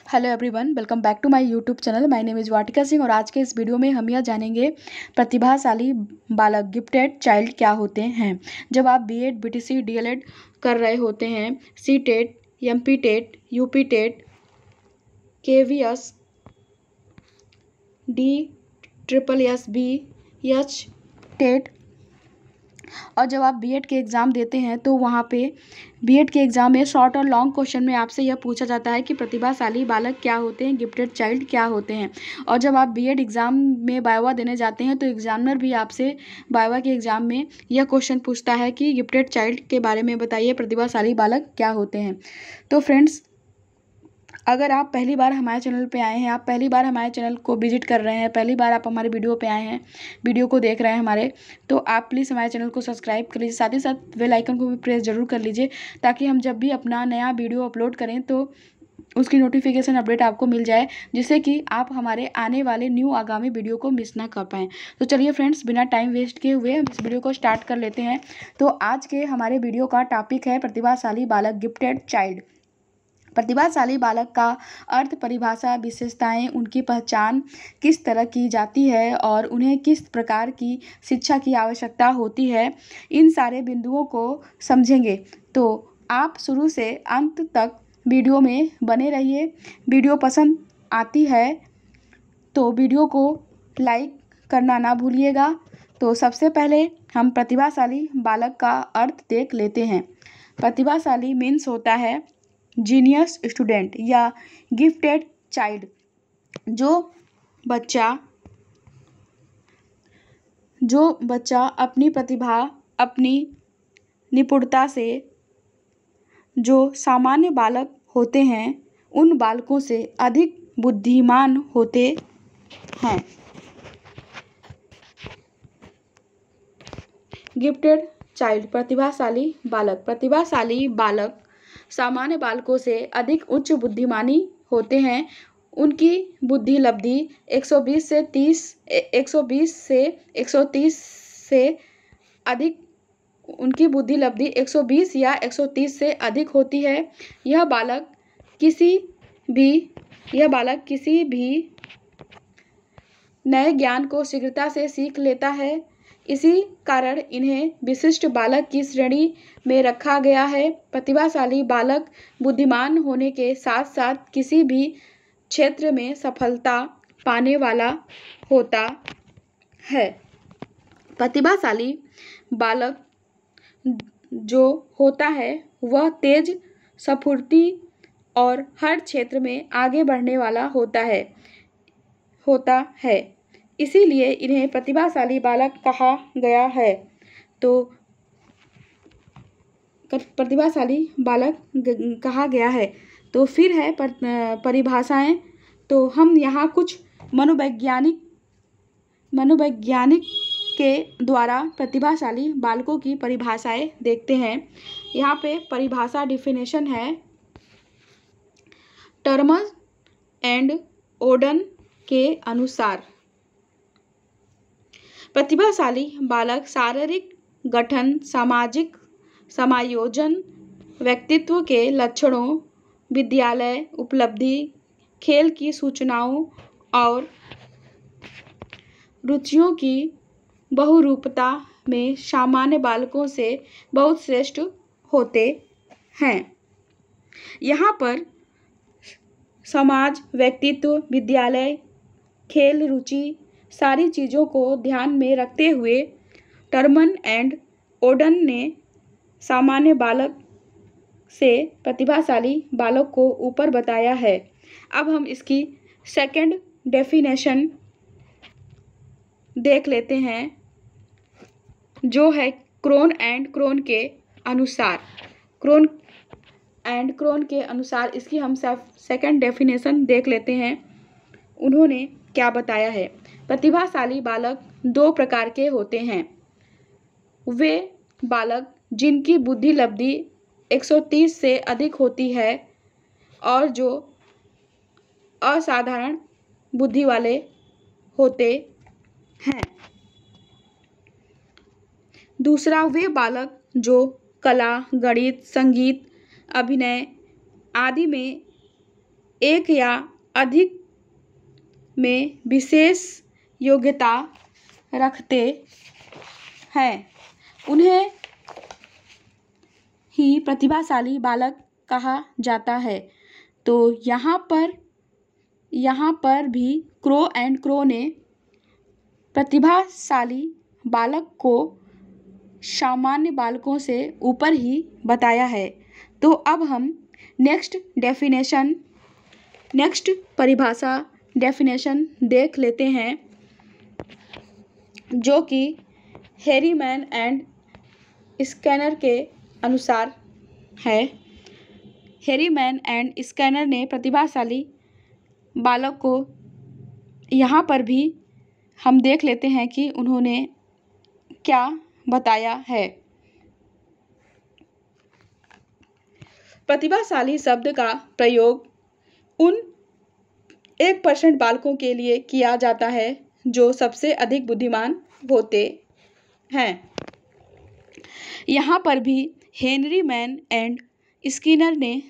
Hello everyone, welcome back to my YouTube channel. My name is Vatika Singh और आज के इस वीडियो में हम यह जानेंगे प्रतिभाशाली बालक गिफ्टेड चाइल्ड क्या होते हैं। जब आप बीएड, बीटीसी, डीएलएड कर रहे होते हैं, C TET, MP TET, UP TET, KVS, D triple S B, H TET, और जब आप बीएड के एग्ज़ाम देते हैं तो वहाँ पे बीएड के एग्ज़ाम में शॉर्ट और लॉन्ग क्वेश्चन में आपसे यह पूछा जाता है कि प्रतिभाशाली बालक क्या होते हैं, गिफ्टेड चाइल्ड क्या होते हैं। और जब आप बीएड एग्ज़ाम में वाइवा देने जाते हैं तो एग्जामिनर भी आपसे वाइवा के एग्ज़ाम में यह क्वेश्चन पूछता है कि गिफ्टेड चाइल्ड के बारे में बताइए, प्रतिभाशाली बालक क्या होते हैं। तो फ्रेंड्स, अगर आप पहली बार हमारे चैनल पे आए हैं, आप पहली बार हमारे चैनल को विजिट कर रहे हैं, पहली बार आप हमारे वीडियो पे आए हैं, वीडियो को देख रहे हैं हमारे, तो आप प्लीज़ हमारे चैनल को सब्सक्राइब कर लीजिए। साथ ही साथ बेल आइकन को भी प्रेस जरूर कर लीजिए ताकि हम जब भी अपना नया वीडियो अपलोड करें तो उसकी नोटिफिकेशन अपडेट आपको मिल जाए, जिससे कि आप हमारे आने वाले न्यू आगामी वीडियो को मिस ना कर पाएँ। तो चलिए फ्रेंड्स, बिना टाइम वेस्ट किए हुए हम इस वीडियो को स्टार्ट कर लेते हैं। तो आज के हमारे वीडियो का टॉपिक है प्रतिभाशाली बालक, गिफ्टेड चाइल्ड। प्रतिभाशाली बालक का अर्थ, परिभाषा, विशेषताएं, उनकी पहचान किस तरह की जाती है और उन्हें किस प्रकार की शिक्षा की आवश्यकता होती है, इन सारे बिंदुओं को समझेंगे। तो आप शुरू से अंत तक वीडियो में बने रहिए। वीडियो पसंद आती है तो वीडियो को लाइक करना ना भूलिएगा। तो सबसे पहले हम प्रतिभाशाली बालक का अर्थ देख लेते हैं। प्रतिभाशाली मीन्स होता है जीनियस स्टूडेंट या गिफ्टेड चाइल्ड। जो बच्चा अपनी प्रतिभा, अपनी निपुणता से जो सामान्य बालक होते हैं उन बालकों से अधिक बुद्धिमान होते हैं। गिफ्टेड चाइल्ड, प्रतिभाशाली बालक। प्रतिभाशाली बालक सामान्य बालकों से अधिक उच्च बुद्धिमानी होते हैं। उनकी बुद्धि लब्धि 120 से 130 से अधिक, उनकी बुद्धि लब्धि 120 या 130 से अधिक होती है। यह बालक किसी भी नए ज्ञान को शीघ्रता से सीख लेता है। इसी कारण इन्हें विशिष्ट बालक की श्रेणी में रखा गया है। प्रतिभाशाली बालक बुद्धिमान होने के साथ साथ किसी भी क्षेत्र में सफलता पाने वाला होता है। प्रतिभाशाली बालक जो होता है वह तेज, स्फूर्ति और हर क्षेत्र में आगे बढ़ने वाला होता है। इसीलिए इन्हें प्रतिभाशाली बालक कहा गया है। तो प्रतिभाशाली बालक कहा गया है। तो फिर है परिभाषाएं। तो हम यहाँ कुछ मनोवैज्ञानिक के द्वारा प्रतिभाशाली बालकों की परिभाषाएं देखते हैं। यहाँ पे परिभाषा डिफिनेशन है। टर्मस एंड ओडन के अनुसार प्रतिभाशाली बालक शारीरिक गठन, सामाजिक समायोजन, व्यक्तित्व के लक्षणों, विद्यालय उपलब्धि, खेल की सूचनाओं और रुचियों की बहुरूपता में सामान्य बालकों से बहुत श्रेष्ठ होते हैं। यहाँ पर समाज, व्यक्तित्व, विद्यालय, खेल, रुचि, सारी चीज़ों को ध्यान में रखते हुए टर्मन एंड ओडन ने सामान्य बालक से प्रतिभाशाली बालक को ऊपर बताया है। अब हम इसकी सेकंड डेफिनेशन देख लेते हैं, जो है क्रोन एंड क्रोन के अनुसार। क्रोन के अनुसार इसकी हम सेकंड डेफिनेशन देख लेते हैं। उन्होंने क्या बताया है। प्रतिभाशाली बालक दो प्रकार के होते हैं। वे बालक जिनकी बुद्धि लब्धि 130 से अधिक होती है और जो असाधारण बुद्धि वाले होते हैं। दूसरा, वे बालक जो कला, गणित, संगीत, अभिनय आदि में एक या अधिक में विशेष योग्यता रखते हैं उन्हें ही प्रतिभाशाली बालक कहा जाता है। तो यहाँ पर भी क्रो एंड क्रो ने प्रतिभाशाली बालक को सामान्य बालकों से ऊपर ही बताया है। तो अब हम नेक्स्ट परिभाषा डेफिनेशन देख लेते हैं, जो कि हैरीमैन एंड स्कैनर के अनुसार है। हैरीमैन एंड स्कैनर ने प्रतिभाशाली बालक को, यहाँ पर भी हम देख लेते हैं कि उन्होंने क्या बताया है। प्रतिभाशाली शब्द का प्रयोग उन 1% बालकों के लिए किया जाता है जो सबसे अधिक बुद्धिमान होते हैं। यहाँ पर भी हैरीमैन एंड स्किनर ने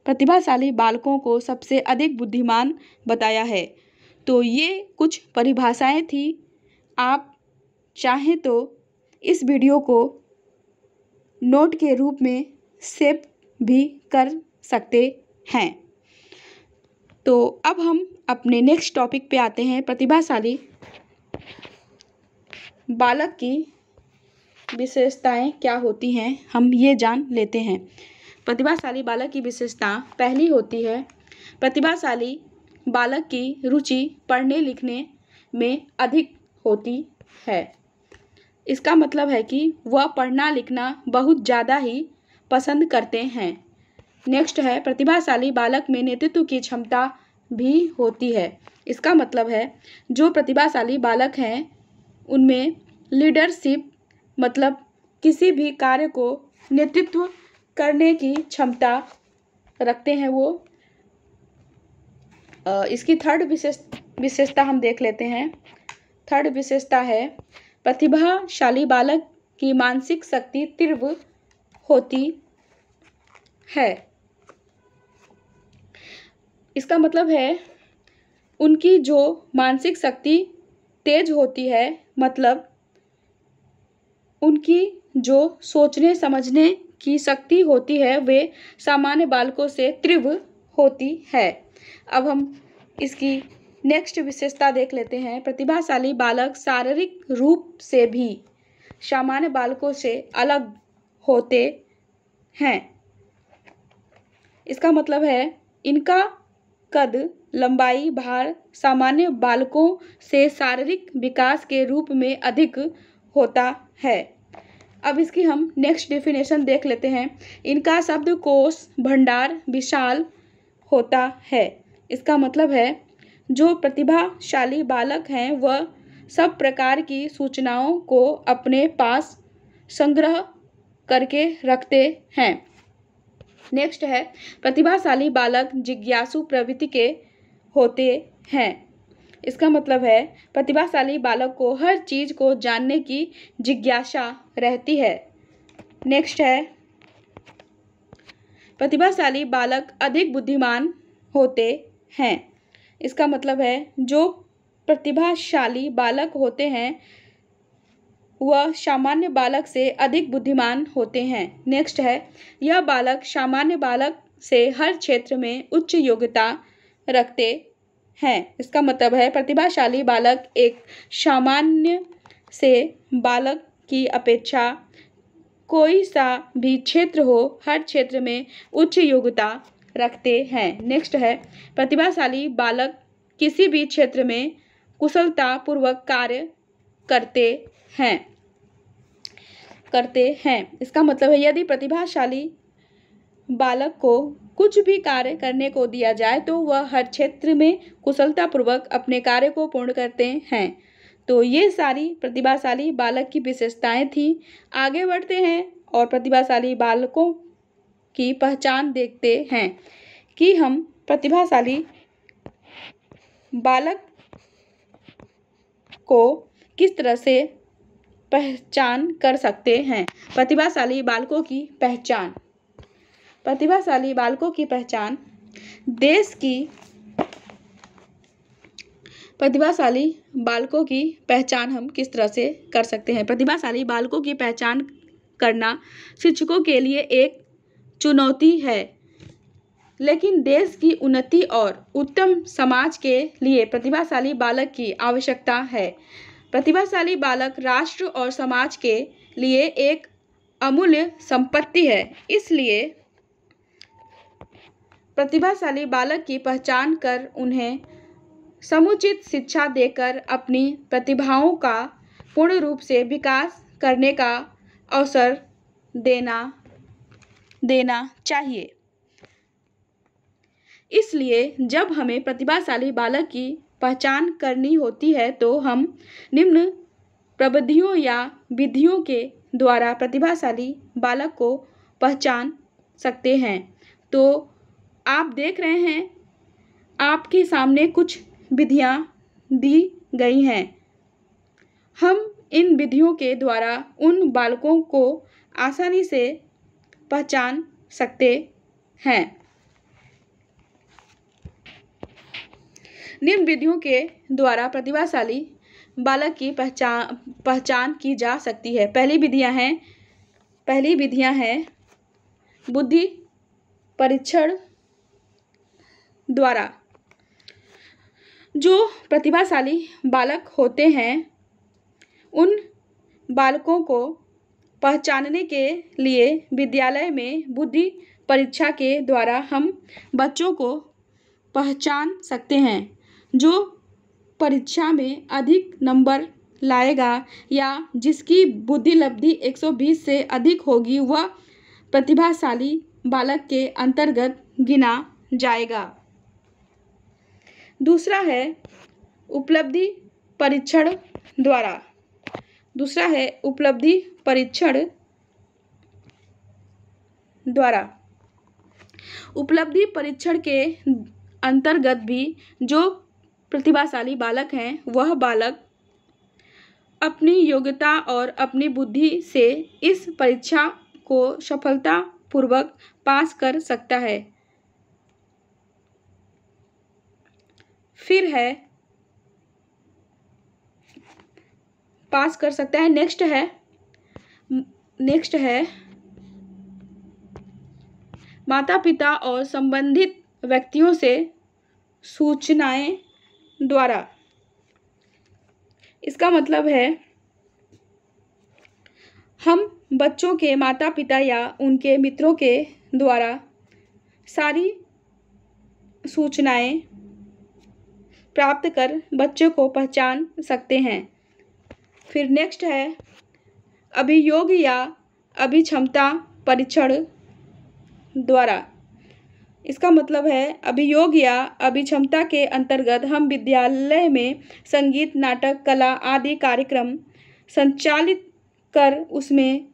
प्रतिभाशाली बालकों को सबसे अधिक बुद्धिमान बताया है। तो ये कुछ परिभाषाएं थी। आप चाहें तो इस वीडियो को नोट के रूप में सेव भी कर सकते हैं। तो अब हम अपने नेक्स्ट टॉपिक पे आते हैं। प्रतिभाशाली बालक की विशेषताएं क्या होती हैं, हम ये जान लेते हैं। प्रतिभाशाली बालक की विशेषता पहली होती है, प्रतिभाशाली बालक की रुचि पढ़ने लिखने में अधिक होती है। इसका मतलब है कि वह पढ़ना लिखना बहुत ज़्यादा ही पसंद करते हैं। नेक्स्ट है, प्रतिभाशाली बालक में नेतृत्व की क्षमता भी होती है। इसका मतलब है जो प्रतिभाशाली बालक हैं उनमें लीडरशिप, मतलब किसी भी कार्य को नेतृत्व करने की क्षमता रखते हैं वो। इसकी थर्ड विशेषता हम देख लेते हैं। थर्ड विशेषता है, प्रतिभाशाली बालक की मानसिक शक्ति तीव्र होती है। इसका मतलब है उनकी जो मानसिक शक्ति तेज होती है, मतलब उनकी जो सोचने समझने की शक्ति होती है वे सामान्य बालकों से तीव्र होती है। अब हम इसकी नेक्स्ट विशेषता देख लेते हैं। प्रतिभाशाली बालक शारीरिक रूप से भी सामान्य बालकों से अलग होते हैं। इसका मतलब है इनका कद, लंबाई, भार सामान्य बालकों से शारीरिक विकास के रूप में अधिक होता है। अब इसकी हम नेक्स्ट डेफिनेशन देख लेते हैं। इनका शब्दकोश भंडार विशाल होता है। इसका मतलब है जो प्रतिभाशाली बालक हैं वह सब प्रकार की सूचनाओं को अपने पास संग्रह करके रखते हैं। नेक्स्ट है, प्रतिभाशाली बालक जिज्ञासु प्रवृत्ति के होते हैं। इसका मतलब है प्रतिभाशाली बालक को हर चीज़ को जानने की जिज्ञासा रहती है। नेक्स्ट है, प्रतिभाशाली बालक अधिक बुद्धिमान होते हैं। इसका मतलब है जो प्रतिभाशाली बालक होते हैं वह सामान्य बालक से अधिक बुद्धिमान होते हैं। नेक्स्ट है, यह बालक सामान्य बालक से हर क्षेत्र में उच्च योग्यता रखते हैं। इसका मतलब है प्रतिभाशाली बालक एक सामान्य से बालक की अपेक्षा कोई सा भी क्षेत्र हो, हर क्षेत्र में उच्च योग्यता रखते हैं। नेक्स्ट है, प्रतिभाशाली बालक किसी भी क्षेत्र में कुशलतापूर्वक कार्य करते हैं। इसका मतलब है यदि प्रतिभाशाली बालक को कुछ भी कार्य करने को दिया जाए तो वह हर क्षेत्र में कुशलतापूर्वक अपने कार्य को पूर्ण करते हैं। तो ये सारी प्रतिभाशाली बालक की विशेषताएं थी। आगे बढ़ते हैं और प्रतिभाशाली बालकों की पहचान देखते हैं कि हम प्रतिभाशाली बालक को किस तरह से पहचान कर सकते हैं। प्रतिभाशाली बालकों की पहचान। प्रतिभाशाली बालकों की पहचान देश की प्रतिभाशाली बालकों की पहचान हम किस तरह से कर सकते हैं? प्रतिभाशाली बालकों की पहचान करना शिक्षकों के लिए एक चुनौती है, लेकिन देश की उन्नति और उत्तम समाज के लिए प्रतिभाशाली बालक की आवश्यकता है। प्रतिभाशाली बालक राष्ट्र और समाज के लिए एक अमूल्य संपत्ति है। इसलिए प्रतिभाशाली बालक की पहचान कर उन्हें समुचित शिक्षा देकर अपनी प्रतिभाओं का पूर्ण रूप से विकास करने का अवसर देना चाहिए। इसलिए जब हमें प्रतिभाशाली बालक की पहचान करनी होती है तो हम निम्न प्रविधियों या विधियों के द्वारा प्रतिभाशाली बालक को पहचान सकते हैं। तो आप देख रहे हैं, आपके सामने कुछ विधियां दी गई हैं। हम इन विधियों के द्वारा उन बालकों को आसानी से पहचान सकते हैं। निम्न विधियों के द्वारा प्रतिभाशाली बालक की पहचान की जा सकती है। पहली विधियां हैं बुद्धि परीक्षण द्वारा। जो प्रतिभाशाली बालक होते हैं उन बालकों को पहचानने के लिए विद्यालय में बुद्धि परीक्षा के द्वारा हम बच्चों को पहचान सकते हैं। जो परीक्षा में अधिक नंबर लाएगा या जिसकी बुद्धि लब्धि 120 से अधिक होगी वह प्रतिभाशाली बालक के अंतर्गत गिना जाएगा। दूसरा है उपलब्धि परीक्षण द्वारा। उपलब्धि परीक्षण के अंतर्गत भी जो प्रतिभाशाली बालक हैं वह बालक अपनी योग्यता और अपनी बुद्धि से इस परीक्षा को सफलतापूर्वक पास कर सकता है। नेक्स्ट है माता पिता और संबंधित व्यक्तियों से सूचनाएं द्वारा। इसका मतलब है हम बच्चों के माता पिता या उनके मित्रों के द्वारा सारी सूचनाएं प्राप्त कर बच्चों को पहचान सकते हैं। फिर नेक्स्ट है अभियोग या अभिक्षमता परीक्षण द्वारा। इसका मतलब है अभियोग या अभिक्षमता के अंतर्गत हम विद्यालय में संगीत, नाटक, कला आदि कार्यक्रम संचालित कर उसमें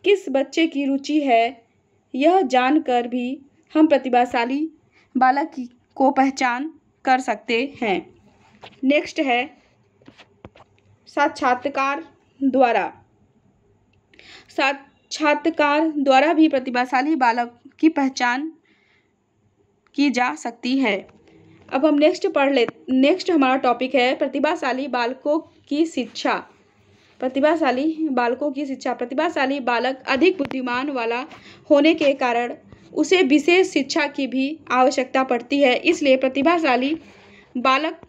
किस बच्चे की रुचि है यह जानकर भी हम प्रतिभाशाली बालक को पहचान कर सकते हैं। नेक्स्ट है साक्षात्कार द्वारा। साक्षात्कार द्वारा भी प्रतिभाशाली बालक की पहचान की जा सकती है। अब हम नेक्स्ट हमारा टॉपिक है प्रतिभाशाली बालकों की शिक्षा। प्रतिभाशाली बालक अधिक बुद्धिमान वाला होने के कारण उसे विशेष शिक्षा की भी आवश्यकता पड़ती है। इसलिए प्रतिभाशाली बालक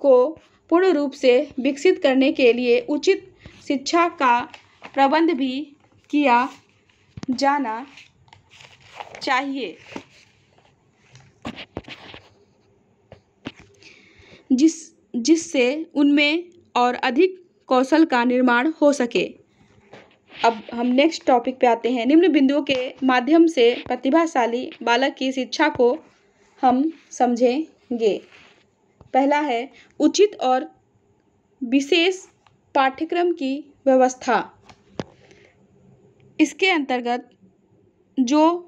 को पूर्ण रूप से विकसित करने के लिए उचित शिक्षा का प्रबंध भी किया जाना चाहिए, जिससे उनमें और अधिक कौशल का निर्माण हो सके। अब हम नेक्स्ट टॉपिक पे आते हैं। निम्न बिंदुओं के माध्यम से प्रतिभाशाली बालक की शिक्षा को हम समझेंगे। पहला है उचित और विशेष पाठ्यक्रम की व्यवस्था। इसके अंतर्गत जो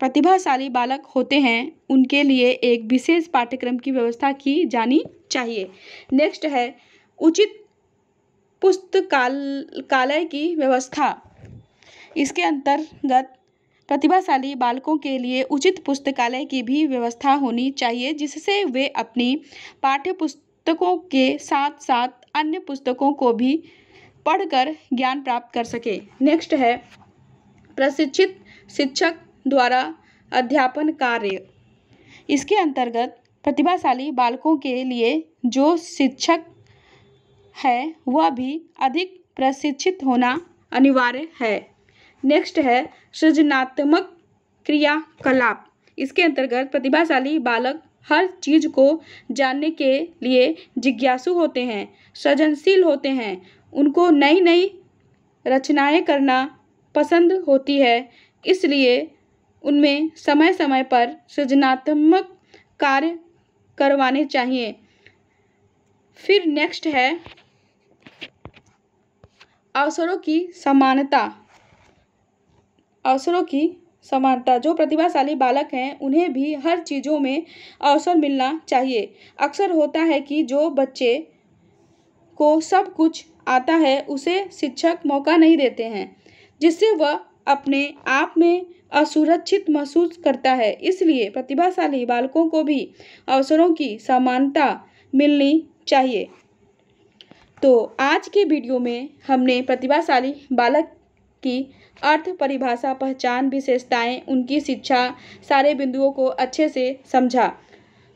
प्रतिभाशाली बालक होते हैं उनके लिए एक विशेष पाठ्यक्रम की व्यवस्था की जानी चाहिए। नेक्स्ट है उचित पुस्तकालय की व्यवस्था। इसके अंतर्गत प्रतिभाशाली बालकों के लिए उचित पुस्तकालय की भी व्यवस्था होनी चाहिए, जिससे वे अपनी पाठ्य पुस्तकों के साथ साथ अन्य पुस्तकों को भी पढ़कर ज्ञान प्राप्त कर सके। नेक्स्ट है प्रशिक्षित शिक्षक द्वारा अध्यापन कार्य। इसके अंतर्गत प्रतिभाशाली बालकों के लिए जो शिक्षक है वह भी अधिक प्रशिक्षित होना अनिवार्य है। नेक्स्ट है सृजनात्मक क्रियाकलाप। इसके अंतर्गत प्रतिभाशाली बालक हर चीज़ को जानने के लिए जिज्ञासु होते हैं, सृजनशील होते हैं, उनको नई नई रचनाएं करना पसंद होती है, इसलिए उनमें समय समय पर सृजनात्मक कार्य करवाने चाहिए। फिर नेक्स्ट है अवसरों की समानता। अवसरों की समानता, जो प्रतिभाशाली बालक हैं उन्हें भी हर चीज़ों में अवसर मिलना चाहिए। अक्सर होता है कि जो बच्चे को सब कुछ आता है उसे शिक्षक मौका नहीं देते हैं, जिससे वह अपने आप में असुरक्षित महसूस करता है। इसलिए प्रतिभाशाली बालकों को भी अवसरों की समानता मिलनी चाहिए। तो आज के वीडियो में हमने प्रतिभाशाली बालक की अर्थ, परिभाषा, पहचान, विशेषताएं, उनकी शिक्षा, सारे बिंदुओं को अच्छे से समझा।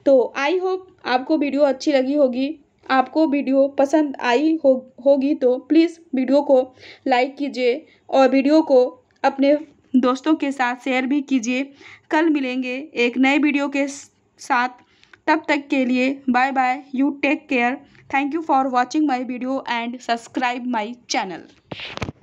तो आई होप आपको वीडियो अच्छी लगी होगी। आपको वीडियो पसंद आई होगी तो प्लीज़ वीडियो को लाइक कीजिए और वीडियो को अपने दोस्तों के साथ शेयर भी कीजिए। कल मिलेंगे एक नए वीडियो के साथ, तब तक के लिए bye bye, you take care. Thank you for watching my video and subscribe my channel.